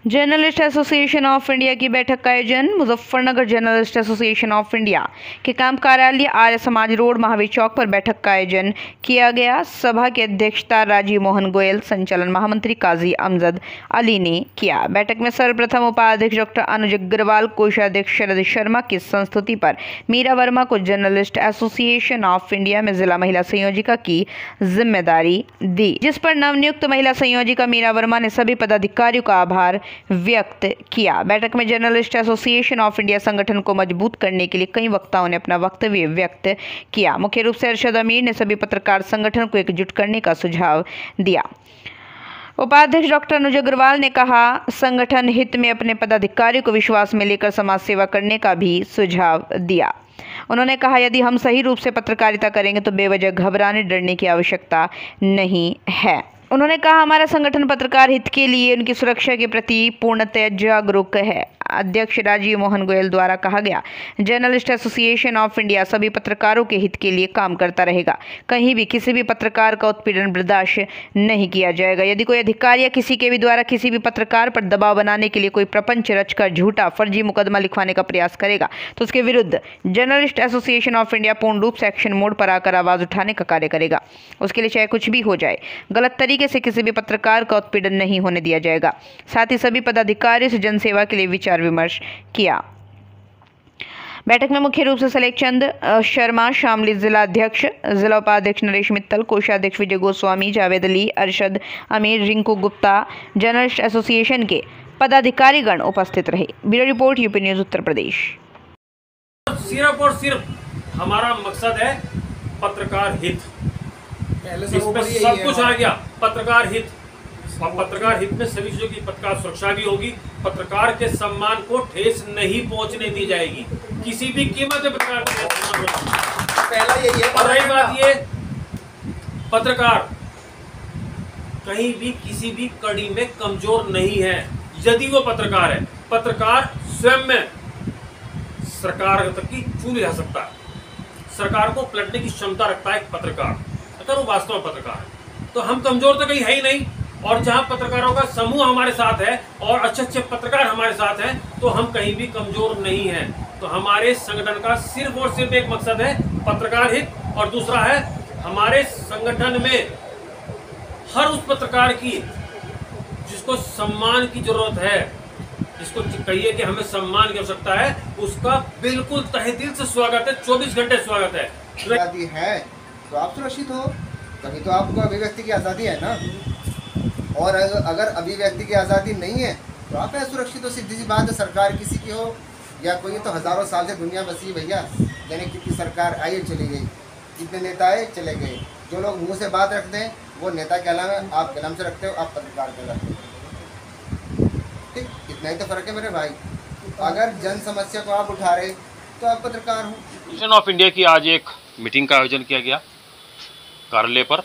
Journalist association of India की बैठक का आयोजन Muzaffarnagar journalist association of India के कैंप कार्यालय आर्य समाज रोड महावीर चौक पर बैठक का आयोजन किया गया। सभा की अध्यक्षता राजीव मोहन गोयल, संचालन महामंत्री काजी अमजद अली ने किया। बैठक में सर्वप्रथम उपाध्यक्ष डॉक्टर अनुज अग्रवाल, कोषाध्यक्ष शरद शर्मा की संस्तुति पर मीरा वर्मा को जर्नलिस्ट एसोसिएशन ऑफ इंडिया में जिला महिला संयोजिका की जिम्मेदारी दी, जिस पर नवनियुक्त महिला संयोजिका मीरा वर्मा ने सभी पदाधिकारियों का आभार व्यक्त किया। बैठक में जर्नलिस्ट एसोसिएशन ऑफ इंडिया संगठन को मजबूत करने के लिए कई वक्ताओं ने अपना वक्तव्य व्यक्त किया। मुख्य रूप से अरशद अमीर ने सभी पत्रकार संगठन को एकजुट करने का सुझाव दिया। उपाध्यक्ष डॉक्टर अनुज अग्रवाल ने कहा, संगठन हित में अपने पदाधिकारियों को विश्वास में लेकर समाज सेवा करने का भी सुझाव दिया। उन्होंने कहा, यदि हम सही रूप से पत्रकारिता करेंगे तो बेवजह घबराने डरने की आवश्यकता नहीं है। उन्होंने कहा, हमारा संगठन पत्रकार हित के लिए उनकी सुरक्षा के प्रति पूर्णतः जागरूक है। अध्यक्ष राजीव मोहन गोयल द्वारा कहा गया, जर्नलिस्ट एसोसिएशन ऑफ इंडिया सभी पत्रकारों के हित के लिए काम करता रहेगा। कहीं भी किसी भी पत्रकार का उत्पीड़न बर्दाश्त नहीं किया जाएगा। यदि कोई अधिकारी या किसी के भी द्वारा किसी भी पत्रकार पर दबाव बनाने के लिए कोई प्रपंच रचकर झूठा फर्जी मुकदमा लिखवाने का प्रयास करेगा तो उसके विरुद्ध जर्नलिस्ट एसोसिएशन ऑफ इंडिया पूर्ण रूप से एक्शन मोड पर आकर आवाज उठाने का कार्य करेगा। उसके लिए चाहे कुछ भी हो जाए, गलत तरीके से किसी भी पत्रकार का उत्पीड़न नहीं होने दिया जाएगा। साथ ही सभी पदाधिकारियों से जनसेवा के लिए विचार विमर्श किया। बैठक में मुख्य रूप से सलेख चंद शर्मा, शामली जिला अध्यक्ष, जिला उपाध्यक्ष नरेश मित्तल, कोषाध्यक्ष विजय गोस्वामी, जावेद अली, अरशद अमीर, रिंकू गुप्ता, जर्नलिस्ट एसोसिएशन के पदाधिकारीगण उपस्थित रहे। Bureau report, UP news, Uttar Pradesh. सिर्फ और सिर्फ हमारा मकसद है पत्रकार हित। इसमें सब कुछ आ गया, पत्रकार हित। और पत्रकार हित में सभी चीजों की पत्रकार सुरक्षा भी होगी। पत्रकार के सम्मान को ठेस नहीं पहुंचने दी जाएगी किसी भी कीमत पे। पत्रकार पहला यही है। और रही बात ये, पत्रकार कहीं भी किसी भी कड़ी में कमजोर नहीं है। यदि वो पत्रकार है, पत्रकार स्वयं में सरकार तक की छू ले जा सकता है। सरकार को पलटने की क्षमता रखता है एक पत्रकार, अगर वो वास्तव में पत्रकार है। तो हम कमजोर तो कहीं है ही नहीं। और जहां पत्रकारों का समूह हमारे साथ है और अच्छे अच्छे पत्रकार हमारे साथ हैं, तो हम कहीं भी कमजोर नहीं हैं। तो हमारे संगठन का सिर्फ और सिर्फ एक मकसद है पत्रकार हित, और दूसरा है हमारे संगठन में हर उस पत्रकार की जिसको सम्मान की जरूरत है, जिसको कहिए कि हमें सम्मान की आवश्यकता है, उसका बिल्कुल तहे दिल से स्वागत है। 24 घंटे स्वागत है। आज़ादी है तो आप सुरक्षित हो, तभी तो आपको अभिव्यक्ति की आज़ादी है ना। और अगर अभिव्यक्ति की आज़ादी नहीं है तो आप सुरक्षित हो। सीधी सी बात है, सरकार किसी की हो या कोई, तो हज़ारों साल से दुनिया बसी भैया। यानी कितनी सरकार आई चली गई, कितने नेता आए चले गए। जो लोग मुंह से बात रखते हैं वो नेता कहलावे, आप कलम से रखते हो, आप पत्रकार कहलाते हो। ठीक, इतना ही तो फर्क है मेरे भाई। अगर जन समस्या को आप उठा रहे तो आप पत्रकार हो। एसोसिएशन ऑफ इंडिया की आज एक मीटिंग का आयोजन किया गया कार्यालय पर।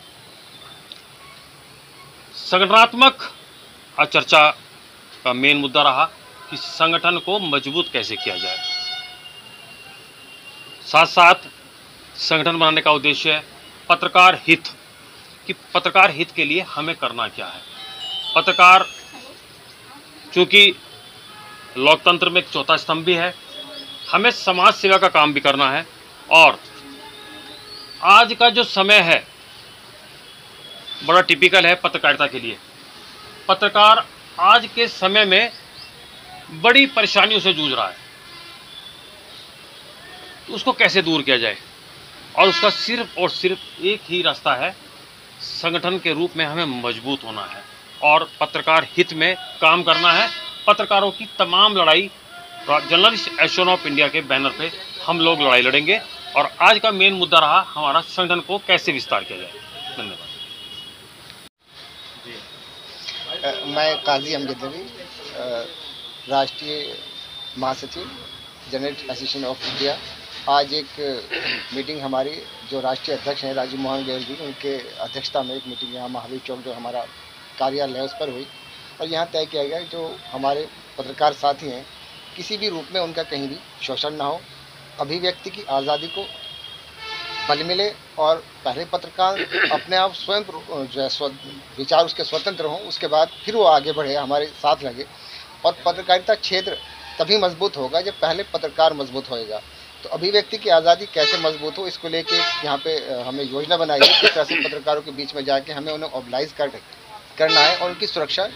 संगठनात्मक चर्चा का मेन मुद्दा रहा कि संगठन को मजबूत कैसे किया जाए। साथ साथ संगठन बनाने का उद्देश्य है पत्रकार हित, कि पत्रकार हित के लिए हमें करना क्या है। पत्रकार चूँकि लोकतंत्र में एक चौथा स्तंभ भी है, हमें समाज सेवा का काम भी करना है। और आज का जो समय है बड़ा टिपिकल है पत्रकारिता के लिए। पत्रकार आज के समय में बड़ी परेशानियों से जूझ रहा है, तो उसको कैसे दूर किया जाए। और उसका सिर्फ और सिर्फ एक ही रास्ता है, संगठन के रूप में हमें मजबूत होना है और पत्रकार हित में काम करना है। पत्रकारों की तमाम लड़ाई जर्नलिस्ट एसोसिएशन ऑफ इंडिया के बैनर पे हम लोग लड़ाई लड़ेंगे। और आज का मेन मुद्दा रहा हमारा संगठन को कैसे विस्तार किया जाए। धन्यवाद। मैं काजी अमजद अली, राष्ट्रीय महासचिव जर्नलिस्ट एसोसिएशन ऑफ इंडिया। आज एक मीटिंग हमारी जो राष्ट्रीय अध्यक्ष हैं राजीव मोहन गोयल जी, उनके अध्यक्षता में एक मीटिंग यहाँ महावीर चौक जो हमारा कार्यालय है उस पर हुई। और यहाँ तय किया गया जो हमारे पत्रकार साथी हैं किसी भी रूप में उनका कहीं भी शोषण ना हो, अभिव्यक्ति की आज़ादी को बल मिले और पहले पत्रकार अपने आप स्वयं जो है विचार उसके स्वतंत्र हों, उसके बाद फिर वो आगे बढ़े, हमारे साथ लगे। और पत्रकारिता क्षेत्र तभी मजबूत होगा जब पहले पत्रकार मजबूत होएगा। तो अभिव्यक्ति की आज़ादी कैसे मजबूत हो, इसको लेके यहाँ पे हमें योजना बनाई है किस तरह से पत्रकारों के बीच में जाके हमें उन्हें मोबिलाइज करना है और उनकी सुरक्षा,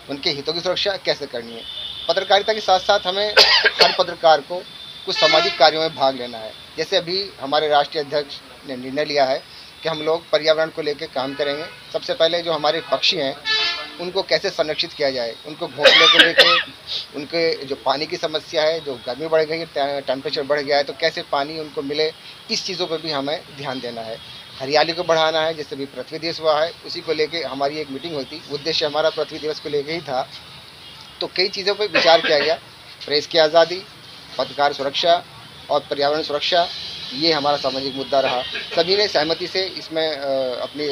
उनके हितों की सुरक्षा कैसे करनी है। पत्रकारिता के साथ साथ हमें हर पत्रकार को कुछ सामाजिक कार्यों में भाग लेना है। जैसे अभी हमारे राष्ट्रीय अध्यक्ष ने निर्णय लिया है कि हम लोग पर्यावरण को लेकर काम करेंगे। सबसे पहले जो हमारे पक्षी हैं उनको कैसे संरक्षित किया जाए, उनको घोंसले को लेकर, उनके जो पानी की समस्या है, जो गर्मी बढ़ गई है, टेम्परेचर बढ़ गया है, तो कैसे पानी उनको मिले, इस चीज़ों पर भी हमें ध्यान देना है। हरियाली को बढ़ाना है, जैसे भी पृथ्वी दिवस हुआ है उसी को लेके हमारी एक मीटिंग हुई थी। उद्देश्य हमारा पृथ्वी दिवस को लेके ही था। तो कई चीज़ों पर विचार किया गया। प्रेस की आज़ादी, पत्रकार सुरक्षा और पर्यावरण सुरक्षा, ये हमारा सामाजिक मुद्दा रहा। सभी ने सहमति से इसमें अपनी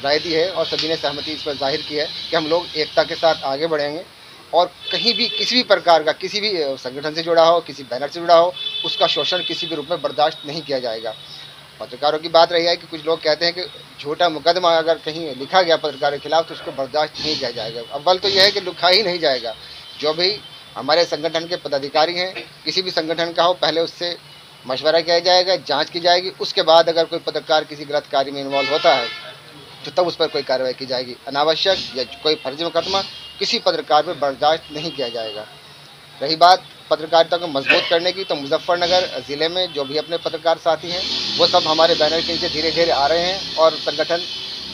राय दी है और सभी ने सहमति इस पर जाहिर की है कि हम लोग एकता के साथ आगे बढ़ेंगे और कहीं भी किसी भी प्रकार का, किसी भी संगठन से जुड़ा हो, किसी बैनर से जुड़ा हो, उसका शोषण किसी भी रूप में बर्दाश्त नहीं किया जाएगा। पत्रकारों की बात रही है कि कुछ लोग कहते हैं कि झूठा मुकदमा अगर कहीं लिखा गया पत्रकारों के खिलाफ तो उसको बर्दाश्त नहीं किया जाएगा। अव्वल तो यह है कि लिखा ही नहीं जाएगा। जो भी हमारे संगठन के पदाधिकारी हैं, किसी भी संगठन का हो, पहले उससे मशवरा किया जाएगा, जांच की जाएगी, उसके बाद अगर कोई पत्रकार किसी गलत कार्य में इन्वॉल्व होता है तो तब उस पर कोई कार्रवाई की जाएगी। अनावश्यक या कोई फर्जी मुकदमा किसी पत्रकार पर बर्दाश्त नहीं किया जाएगा। रही बात पत्रकारिता को मजबूत करने की, तो मुजफ्फरनगर ज़िले में जो भी अपने पत्रकार साथी हैं वो सब हमारे बैनर के नीचे धीरे धीरे आ रहे हैं और संगठन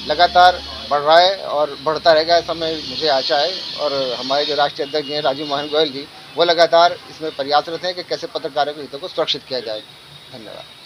लगातार बढ़ रहा है और बढ़ता रहेगा, ऐसा मुझे आशा है। और हमारे जो राष्ट्रीय अध्यक्ष जी हैं राजीव मोहन गोयल जी, वो लगातार इसमें प्रयासरत हैं कि कैसे पत्रकारों के हितों को सुरक्षित किया जाए। धन्यवाद।